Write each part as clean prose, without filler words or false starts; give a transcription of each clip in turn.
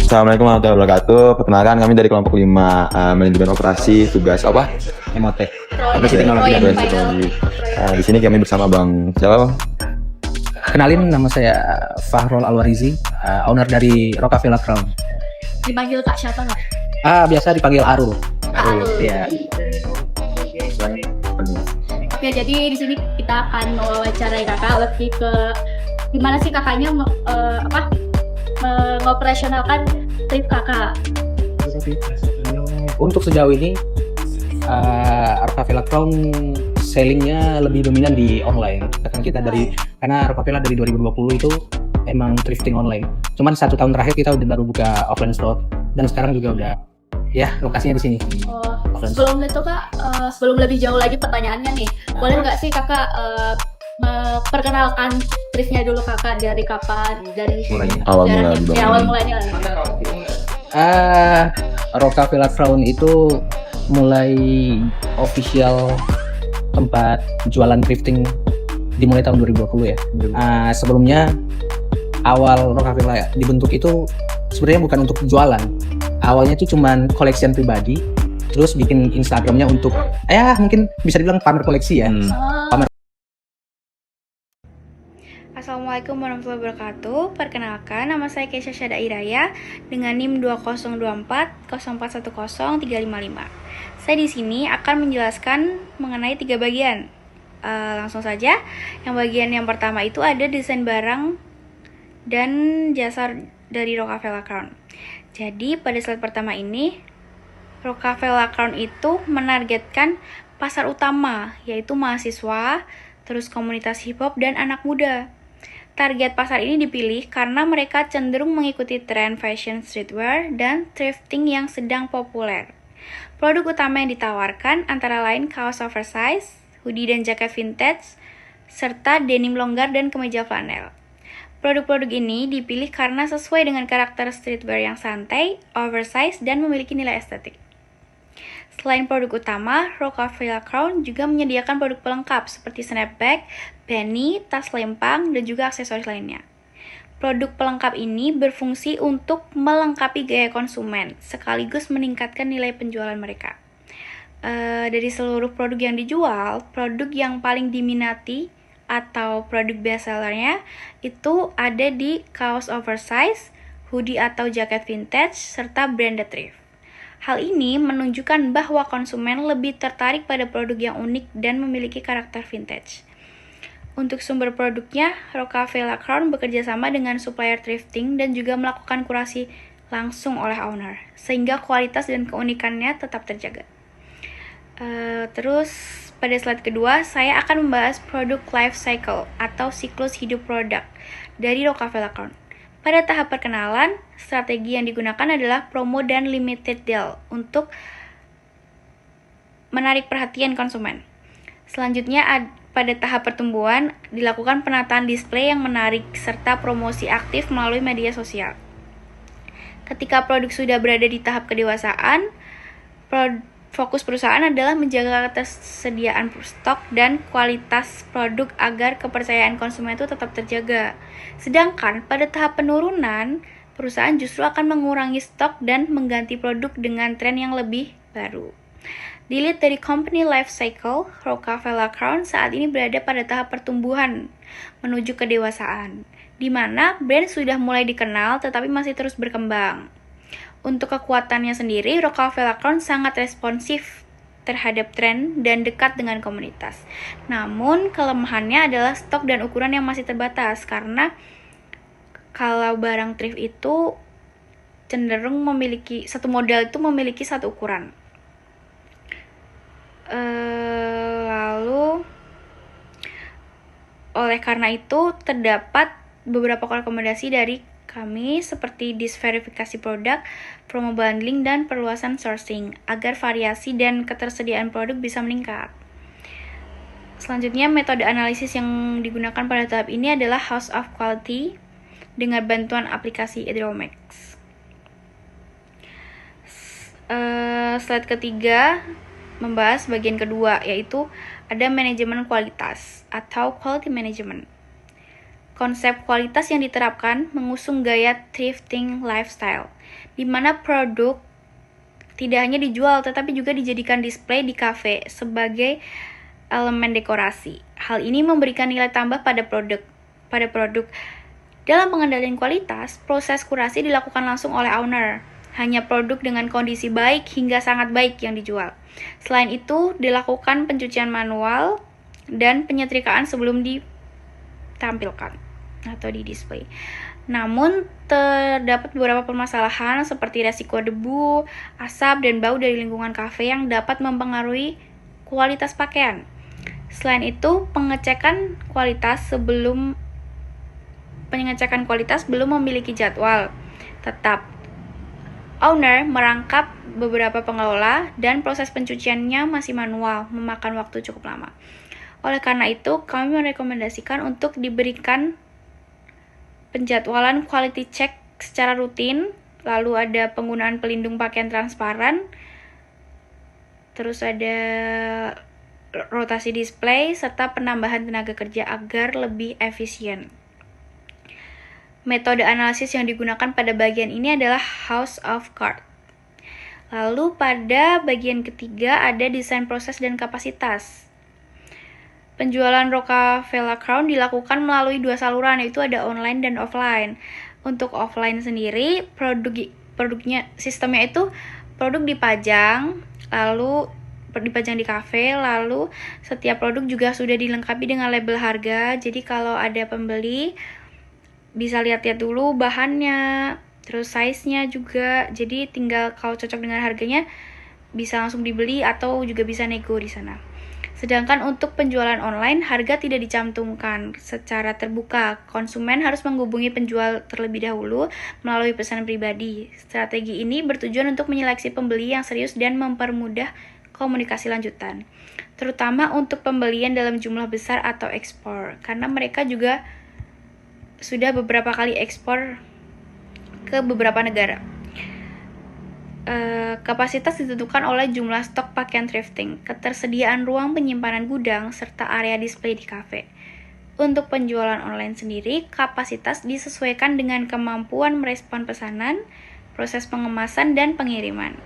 Assalamualaikum warahmatullahi wabarakatuh. Perkenalkan kami dari kelompok 5 manajemen operasi, tugas apa? Emotek. Operasi teknologi dan teknologi. Di sini kami bersama Bang siapa? Kenalin, nama saya Fahrul Alwarizi, owner dari Rockefeller Crown. Dipanggil Kak siapa nggak? Biasa dipanggil Arul. Arul. Ya. Oke, jadi di sini kita akan mewawancarai kakak lebih ke gimana sih kakaknya mengoperasionalkan trip kakak. Untuk sejauh ini, Rockefeller Crown sellingnya lebih dominan di online. Karena Rockefeller dari 2020 itu emang thrifting online. Cuman 1 tahun terakhir kita baru buka offline store, dan sekarang juga udah lokasinya di sini. Sebelum itu kak, sebelum lebih jauh lagi pertanyaannya nih, boleh nggak sih kakak memperkenalkan thriftnya dulu kakak, dari kapan, dari Awal mulanya. awal mulanya. Rockefeller Crown itu mulai official tempat jualan thrifting dimulai tahun 2020 ya. Sebelumnya awal Rockefeller dibentuk itu sebenarnya bukan untuk jualan. Awalnya itu cuman collection pribadi, terus bikin Instagramnya untuk mungkin bisa dibilang pamer koleksi ya. Assalamualaikum warahmatullahi wabarakatuh. Perkenalkan, nama saya Keisha Syadairaya dengan NIM 202404103555. Saya di sini akan menjelaskan mengenai 3 bagian. Langsung saja. Yang bagian yang pertama itu ada desain barang dan jasa dari Rockefeller Crown. Jadi pada slide pertama ini, Rockefeller Crown itu menargetkan pasar utama, yaitu mahasiswa, terus komunitas hip hop dan anak muda. Target pasar ini dipilih karena mereka cenderung mengikuti tren fashion streetwear dan thrifting yang sedang populer. Produk utama yang ditawarkan antara lain kaos oversize, hoodie dan jaket vintage, serta denim longgar dan kemeja flanel. Produk-produk ini dipilih karena sesuai dengan karakter streetwear yang santai, oversize, dan memiliki nilai estetik. Selain produk utama, Rockefeller Crown juga menyediakan produk pelengkap seperti snapback, penny, tas lempang, dan juga aksesoris lainnya. Produk pelengkap ini berfungsi untuk melengkapi gaya konsumen, sekaligus meningkatkan nilai penjualan mereka. Dari seluruh produk yang dijual, produk yang paling diminati atau produk bestsellernya itu ada di kaos oversize, hoodie atau jaket vintage, serta branded thrift. Hal ini menunjukkan bahwa konsumen lebih tertarik pada produk yang unik dan memiliki karakter vintage. Untuk sumber produknya, Rockefeller Crown bekerja sama dengan supplier thrifting dan juga melakukan kurasi langsung oleh owner, sehingga kualitas dan keunikannya tetap terjaga. Terus pada slide kedua, saya akan membahas produk life cycle atau siklus hidup produk dari Rockefeller Crown. Pada tahap perkenalan, strategi yang digunakan adalah promo dan limited deal untuk menarik perhatian konsumen. Selanjutnya, pada tahap pertumbuhan, dilakukan penataan display yang menarik serta promosi aktif melalui media sosial. Ketika produk sudah berada di tahap kedewasaan, fokus perusahaan adalah menjaga ketersediaan stok dan kualitas produk agar kepercayaan konsumen itu tetap terjaga. Sedangkan pada tahap penurunan, perusahaan justru akan mengurangi stok dan mengganti produk dengan tren yang lebih baru. Dilihat dari company life cycle, Rockefeller Crown saat ini berada pada tahap pertumbuhan menuju kedewasaan, di mana brand sudah mulai dikenal tetapi masih terus berkembang. Untuk kekuatannya sendiri, Rockefeller Crown sangat responsif terhadap tren dan dekat dengan komunitas. Namun, kelemahannya adalah stok dan ukuran yang masih terbatas, karena kalau barang thrift itu cenderung memiliki satu model itu memiliki satu ukuran. Lalu, oleh karena itu, terdapat beberapa rekomendasi dari kami seperti disverifikasi produk, promo bundling, dan perluasan sourcing agar variasi dan ketersediaan produk bisa meningkat. Selanjutnya, metode analisis yang digunakan pada tahap ini adalah House of Quality dengan bantuan aplikasi Edromex. Slide ketiga membahas bagian kedua, yaitu ada manajemen kualitas atau quality management. Konsep kualitas yang diterapkan mengusung gaya thrifting lifestyle, di mana produk tidak hanya dijual tetapi juga dijadikan display di kafe sebagai elemen dekorasi. Hal ini memberikan nilai tambah pada produk. Dalam pengendalian kualitas, proses kurasi dilakukan langsung oleh owner. Hanya produk dengan kondisi baik hingga sangat baik yang dijual. Selain itu, dilakukan pencucian manual dan penyetrikaan sebelum ditampilkan atau di display. Namun, terdapat beberapa permasalahan seperti resiko debu, asap, dan bau dari lingkungan kafe yang dapat mempengaruhi kualitas pakaian. Selain itu, pengecekan kualitas belum memiliki jadwal tetap. Owner merangkap beberapa pengelola dan proses pencuciannya masih manual, memakan waktu cukup lama. Oleh karena itu, kami merekomendasikan untuk diberikan penjadwalan quality check secara rutin, lalu ada penggunaan pelindung pakaian transparan, terus ada rotasi display, serta penambahan tenaga kerja agar lebih efisien. Metode analisis yang digunakan pada bagian ini adalah House of Cards. Lalu pada bagian ketiga ada desain proses dan kapasitas. Penjualan Rockefeller Crown dilakukan melalui dua saluran, yaitu ada online dan offline. Untuk offline sendiri, produknya sistemnya itu produk dipajang, lalu dipajang di kafe, lalu setiap produk juga sudah dilengkapi dengan label harga. Jadi kalau ada pembeli bisa lihat-lihat dulu bahannya, terus size-nya juga. Jadi tinggal kalau cocok dengan harganya bisa langsung dibeli atau juga bisa nego di sana. Sedangkan untuk penjualan online, harga tidak dicantumkan secara terbuka. Konsumen harus menghubungi penjual terlebih dahulu melalui pesanan pribadi. Strategi ini bertujuan untuk menyeleksi pembeli yang serius dan mempermudah komunikasi lanjutan, terutama untuk pembelian dalam jumlah besar atau ekspor, karena mereka juga sudah beberapa kali ekspor ke beberapa negara. Kapasitas ditentukan oleh jumlah stok pakaian thrifting, ketersediaan ruang penyimpanan gudang, serta area display di kafe. Untuk penjualan online sendiri, kapasitas disesuaikan dengan kemampuan merespon pesanan, proses pengemasan, dan pengiriman.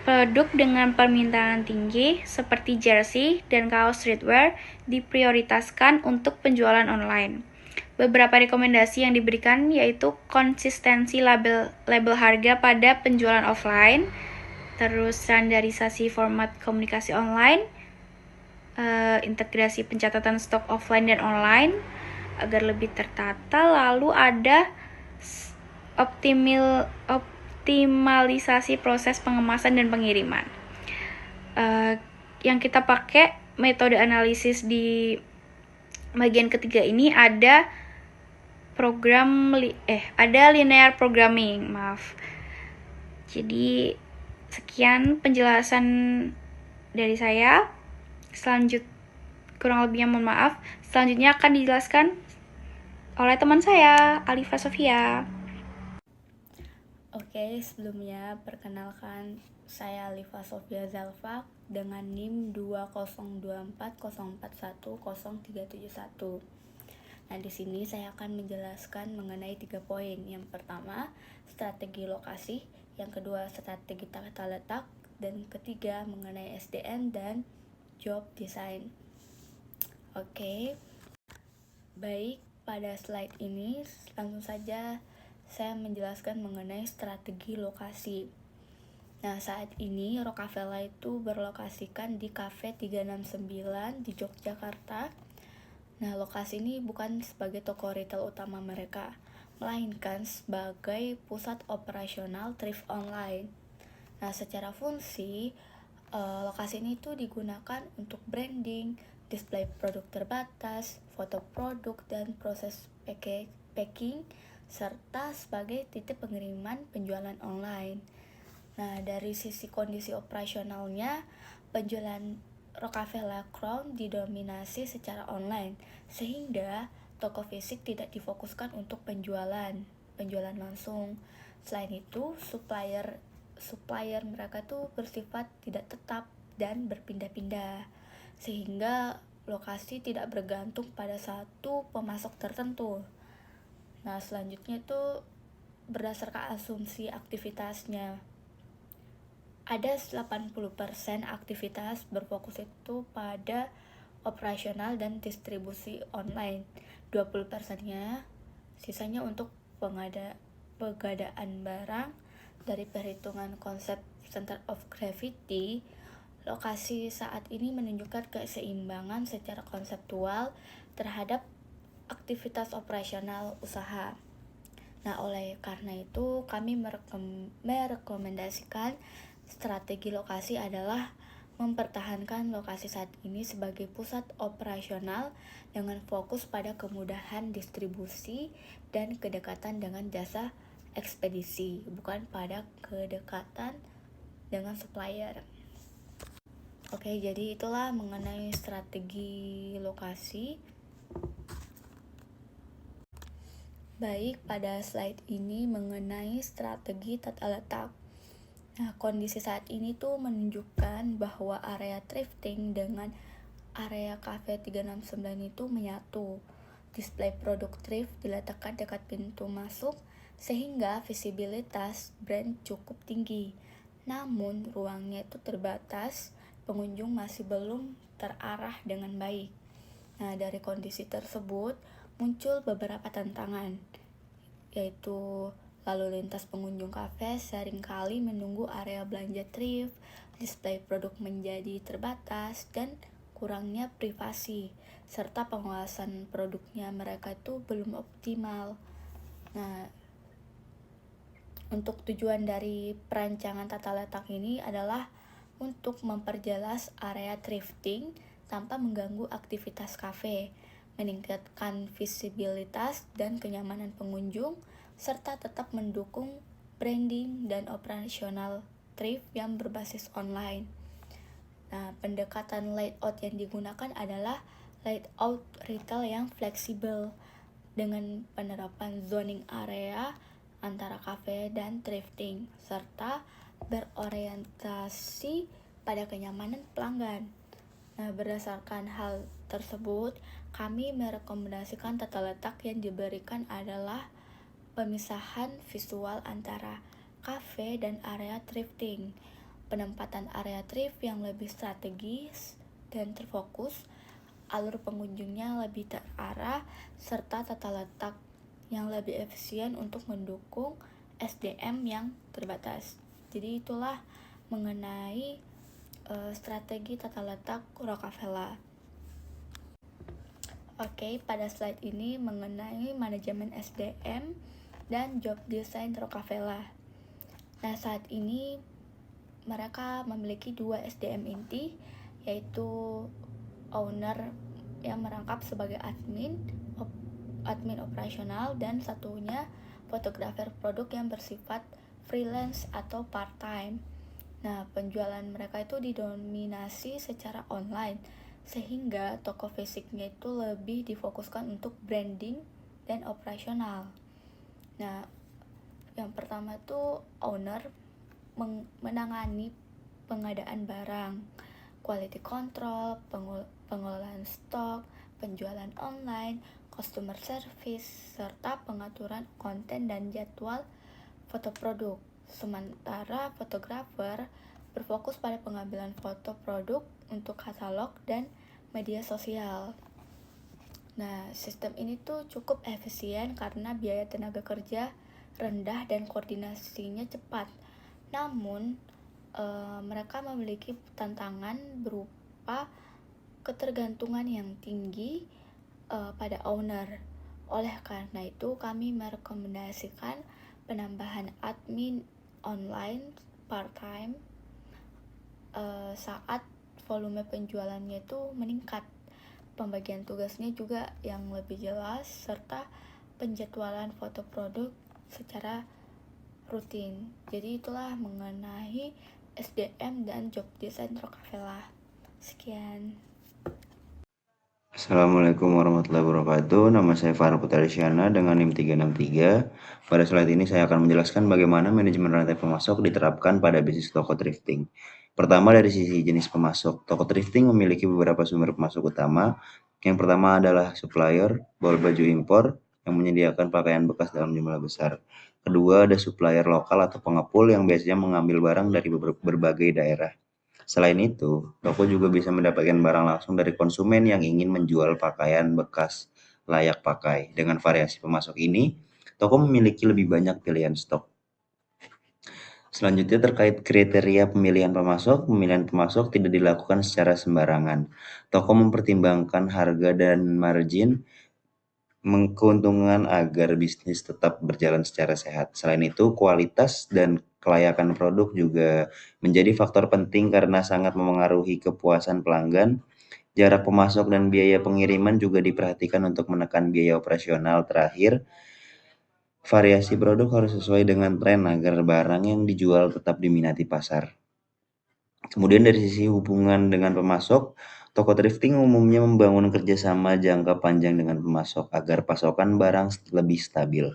Produk dengan permintaan tinggi, seperti jersey dan kaos streetwear, diprioritaskan untuk penjualan online. Beberapa rekomendasi yang diberikan yaitu konsistensi label harga pada penjualan offline, terus standarisasi format komunikasi online, integrasi pencatatan stok offline dan online agar lebih tertata, lalu ada optimalisasi proses pengemasan dan pengiriman. Yang kita pakai metode analisis di bagian ketiga ini ada linear programming, maaf. Jadi sekian penjelasan dari saya. Kurang lebihnya mohon maaf. Selanjutnya akan dijelaskan oleh teman saya, Alifa Sofia. Oke, sebelumnya perkenalkan saya Alifa Sofia Zalfa dengan NIM 20240410371. Nah, di sini saya akan menjelaskan mengenai 3 poin. Yang pertama, strategi lokasi, yang kedua, strategi tata letak, dan ketiga, mengenai SDM dan job design. Oke. Baik, pada slide ini langsung saja saya menjelaskan mengenai strategi lokasi. Nah, saat ini Rockefeller itu berlokasikan di Cafe 369 di Yogyakarta. Nah, lokasi ini bukan sebagai toko retail utama mereka, melainkan sebagai pusat operasional thrift online. Nah, secara fungsi, lokasi ini tuh digunakan untuk branding, display produk terbatas, foto produk, dan proses packing, serta sebagai titik pengiriman penjualan online. Nah, dari sisi kondisi operasionalnya, penjualan Rockefeller Crown didominasi secara online, sehingga toko fisik tidak difokuskan untuk penjualan langsung. Selain itu, supplier mereka tuh bersifat tidak tetap dan berpindah-pindah, sehingga lokasi tidak bergantung pada satu pemasok tertentu. Nah, selanjutnya itu berdasarkan asumsi aktivitasnya. Ada 80% aktivitas berfokus itu pada operasional dan distribusi online. 20%-nya sisanya untuk pengadaan barang. Dari perhitungan konsep center of gravity, lokasi saat ini menunjukkan keseimbangan secara konseptual terhadap aktivitas operasional usaha. Nah, oleh karena itu kami merekomendasikan strategi lokasi adalah mempertahankan lokasi saat ini sebagai pusat operasional dengan fokus pada kemudahan distribusi dan kedekatan dengan jasa ekspedisi, bukan pada kedekatan dengan supplier. Oke, jadi itulah mengenai strategi lokasi. Baik, pada slide ini mengenai strategi tata letak. Nah, kondisi saat ini tuh menunjukkan bahwa area thrifting dengan area cafe 369 itu menyatu. Display produk thrift diletakkan dekat pintu masuk sehingga visibilitas brand cukup tinggi. Namun, ruangnya itu terbatas, pengunjung masih belum terarah dengan baik. Nah, dari kondisi tersebut muncul beberapa tantangan, yaitu lalu lintas pengunjung kafe seringkali menunggu area belanja thrift, display produk menjadi terbatas, dan kurangnya privasi, serta pengawasan produknya mereka itu belum optimal. Nah, untuk tujuan dari perancangan tata letak ini adalah untuk memperjelas area thrifting tanpa mengganggu aktivitas kafe, meningkatkan visibilitas dan kenyamanan pengunjung, serta tetap mendukung branding dan operasional thrift yang berbasis online. Nah, pendekatan layout yang digunakan adalah layout retail yang fleksibel dengan penerapan zoning area antara kafe dan thrifting, serta berorientasi pada kenyamanan pelanggan. Nah, berdasarkan hal tersebut, kami merekomendasikan tata letak yang diberikan adalah pemisahan visual antara kafe dan area thrifting, penempatan area thrift yang lebih strategis dan terfokus, alur pengunjungnya lebih terarah, serta tata letak yang lebih efisien untuk mendukung SDM yang terbatas. Jadi itulah mengenai strategi tata letak Rockefeller. Oke, pada slide ini mengenai manajemen SDM dan job design Rockefeller. Nah, saat ini mereka memiliki 2 SDM inti, yaitu owner yang merangkap sebagai admin operasional, dan satunya fotografer produk yang bersifat freelance atau part-time. Nah, penjualan mereka itu didominasi secara online, sehingga toko fisiknya itu lebih difokuskan untuk branding dan operasional. Nah, yang pertama itu owner menangani pengadaan barang, quality control, pengelolaan stok, penjualan online, customer service, serta pengaturan konten dan jadwal foto produk. Sementara fotografer berfokus pada pengambilan foto produk untuk katalog dan media sosial. Nah, sistem ini tuh cukup efisien karena biaya tenaga kerja rendah dan koordinasinya cepat. Namun, mereka memiliki tantangan berupa ketergantungan yang tinggi pada owner. Oleh karena itu, kami merekomendasikan penambahan admin online part-time saat volume penjualannya itu meningkat. Pembagian tugasnya juga yang lebih jelas, serta penjadwalan foto produk secara rutin. Jadi itulah mengenai SDM dan job design Rockefeller. Sekian. Assalamualaikum warahmatullahi wabarakatuh. Nama saya Farah Putarisyana dengan NIM 363. Pada slide ini saya akan menjelaskan bagaimana manajemen rantai pemasok diterapkan pada bisnis toko thrifting. Pertama, dari sisi jenis pemasok. Toko thrifting memiliki beberapa sumber pemasok utama. Yang pertama adalah supplier, baju impor, yang menyediakan pakaian bekas dalam jumlah besar. Kedua, ada supplier lokal atau pengepul yang biasanya mengambil barang dari berbagai daerah. Selain itu, toko juga bisa mendapatkan barang langsung dari konsumen yang ingin menjual pakaian bekas layak pakai. Dengan variasi pemasok ini, toko memiliki lebih banyak pilihan stok. Selanjutnya terkait kriteria pemilihan pemasok tidak dilakukan secara sembarangan. Toko mempertimbangkan harga dan margin keuntungan agar bisnis tetap berjalan secara sehat. Selain itu, kualitas dan kelayakan produk juga menjadi faktor penting karena sangat memengaruhi kepuasan pelanggan. Jarak pemasok dan biaya pengiriman juga diperhatikan untuk menekan biaya operasional. Terakhir, variasi produk harus sesuai dengan tren agar barang yang dijual tetap diminati pasar. Kemudian dari sisi hubungan dengan pemasok, toko thrifting umumnya membangun kerjasama jangka panjang dengan pemasok agar pasokan barang lebih stabil.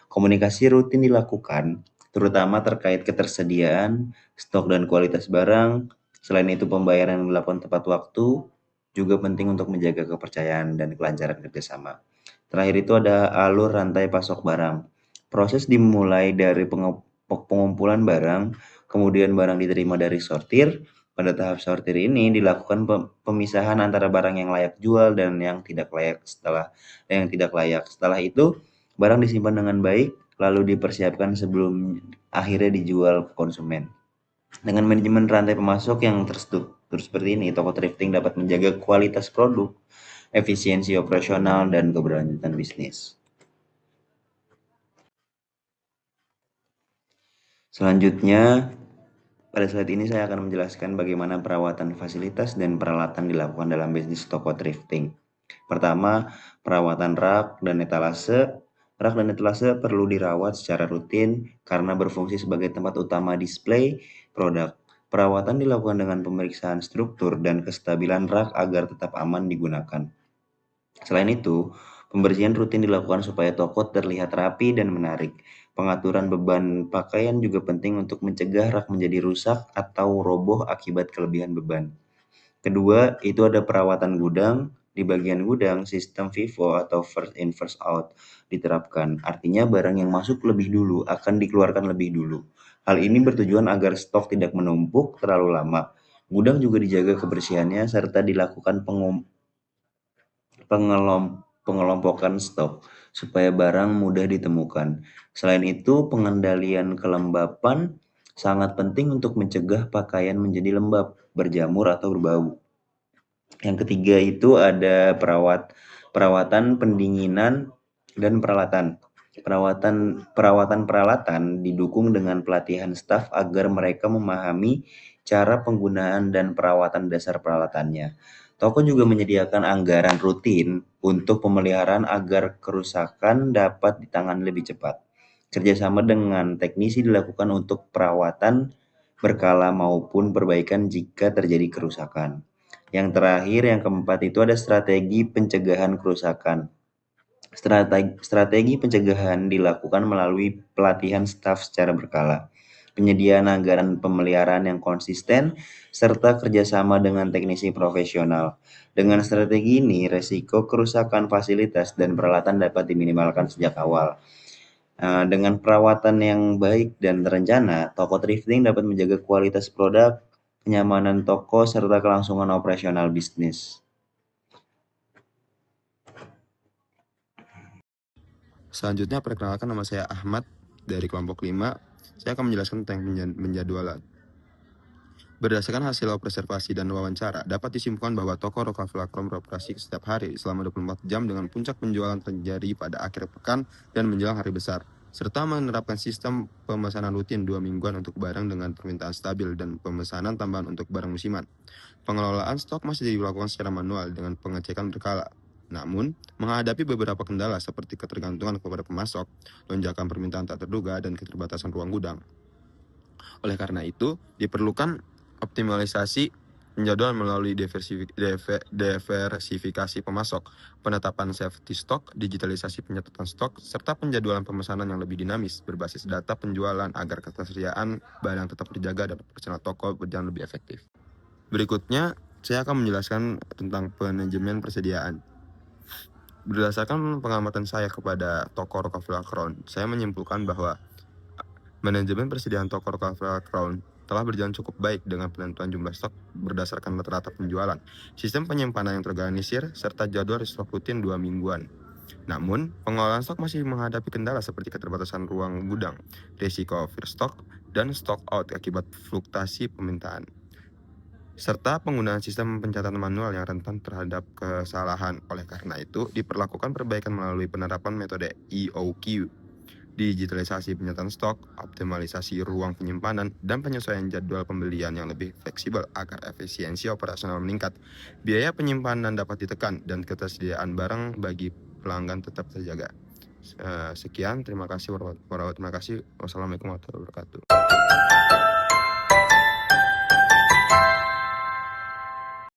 Komunikasi rutin dilakukan, terutama terkait ketersediaan, stok dan kualitas barang. Selain itu, pembayaran yang dilakukan tepat waktu juga penting untuk menjaga kepercayaan dan kelancaran kerjasama. Terakhir itu ada alur rantai pasok barang. Proses dimulai dari pengumpulan barang, kemudian barang diterima dari sortir. Pada tahap sortir ini dilakukan pemisahan antara barang yang layak jual dan yang tidak layak. Setelah itu, barang disimpan dengan baik, lalu dipersiapkan sebelum akhirnya dijual ke konsumen. Dengan manajemen rantai pemasok yang terstruktur seperti ini, toko thrifting dapat menjaga kualitas produk, efisiensi operasional, dan keberlanjutan bisnis. Selanjutnya, pada slide ini saya akan menjelaskan bagaimana perawatan fasilitas dan peralatan dilakukan dalam bisnis toko thrifting. Pertama, perawatan rak dan etalase. Rak dan etalase perlu dirawat secara rutin karena berfungsi sebagai tempat utama display produk. Perawatan dilakukan dengan pemeriksaan struktur dan kestabilan rak agar tetap aman digunakan. Selain itu, pembersihan rutin dilakukan supaya toko terlihat rapi dan menarik. Pengaturan beban pakaian juga penting untuk mencegah rak menjadi rusak atau roboh akibat kelebihan beban. Kedua, itu ada perawatan gudang. Di bagian gudang, sistem FIFO atau first in first out diterapkan. Artinya barang yang masuk lebih dulu akan dikeluarkan lebih dulu. Hal ini bertujuan agar stok tidak menumpuk terlalu lama. Gudang juga dijaga kebersihannya serta dilakukan pengelompokan stok supaya barang mudah ditemukan. Selain itu, pengendalian kelembapan sangat penting untuk mencegah pakaian menjadi lembab, berjamur atau berbau. Yang ketiga itu ada perawatan pendinginan dan peralatan. Perawatan peralatan didukung dengan pelatihan staf agar mereka memahami cara penggunaan dan perawatan dasar peralatannya. Toko juga menyediakan anggaran rutin untuk pemeliharaan agar kerusakan dapat ditangani lebih cepat. Kerjasama dengan teknisi dilakukan untuk perawatan berkala maupun perbaikan jika terjadi kerusakan. Yang terakhir, yang keempat itu ada strategi pencegahan kerusakan. Strategi pencegahan dilakukan melalui pelatihan staf secara berkala, penyediaan anggaran pemeliharaan yang konsisten, serta kerjasama dengan teknisi profesional. Dengan strategi ini, resiko kerusakan fasilitas dan peralatan dapat diminimalkan sejak awal. Dengan perawatan yang baik dan terencana, toko thrifting dapat menjaga kualitas produk, kenyamanan toko, serta kelangsungan operasional bisnis. Selanjutnya, perkenalkan, nama saya Ahmad dari kelompok 5. Saya akan menjelaskan tentang penjadwalan. Berdasarkan hasil observasi dan wawancara, dapat disimpulkan bahwa toko Rockefeller beroperasi setiap hari selama 24 jam dengan puncak penjualan terjadi pada akhir pekan dan menjelang hari besar, serta menerapkan sistem pemesanan rutin 2 mingguan untuk barang dengan permintaan stabil dan pemesanan tambahan untuk barang musiman. Pengelolaan stok masih dilakukan secara manual dengan pengecekan berkala. Namun, menghadapi beberapa kendala seperti ketergantungan kepada pemasok, lonjakan permintaan tak terduga, dan keterbatasan ruang gudang. Oleh karena itu, diperlukan optimalisasi penjadwalan melalui diversifikasi pemasok, penetapan safety stock, digitalisasi pencatatan stok, serta penjadwalan pemesanan yang lebih dinamis berbasis data penjualan agar ketersediaan barang tetap terjaga dan operasional toko berjalan lebih efektif. Berikutnya, saya akan menjelaskan tentang manajemen persediaan. Berdasarkan pengamatan saya kepada toko Rockefeller Crown, saya menyimpulkan bahwa manajemen persediaan toko Rockefeller Crown telah berjalan cukup baik dengan penentuan jumlah stok berdasarkan rata-rata penjualan, sistem penyimpanan yang terorganisir, serta jadwal stok rutin 2 mingguan. Namun, pengelolaan stok masih menghadapi kendala seperti keterbatasan ruang gudang, risiko overstock, dan stock out akibat fluktuasi permintaan, serta penggunaan sistem pencatatan manual yang rentan terhadap kesalahan. Oleh karena itu, diperlakukan perbaikan melalui penerapan metode EOQ, digitalisasi penyataan stok, optimalisasi ruang penyimpanan, dan penyesuaian jadwal pembelian yang lebih fleksibel agar efisiensi operasional meningkat, biaya penyimpanan dapat ditekan, dan ketersediaan barang bagi pelanggan tetap terjaga. Sekian, terima kasih. Wassalamualaikum warahmatullahi wabarakatuh.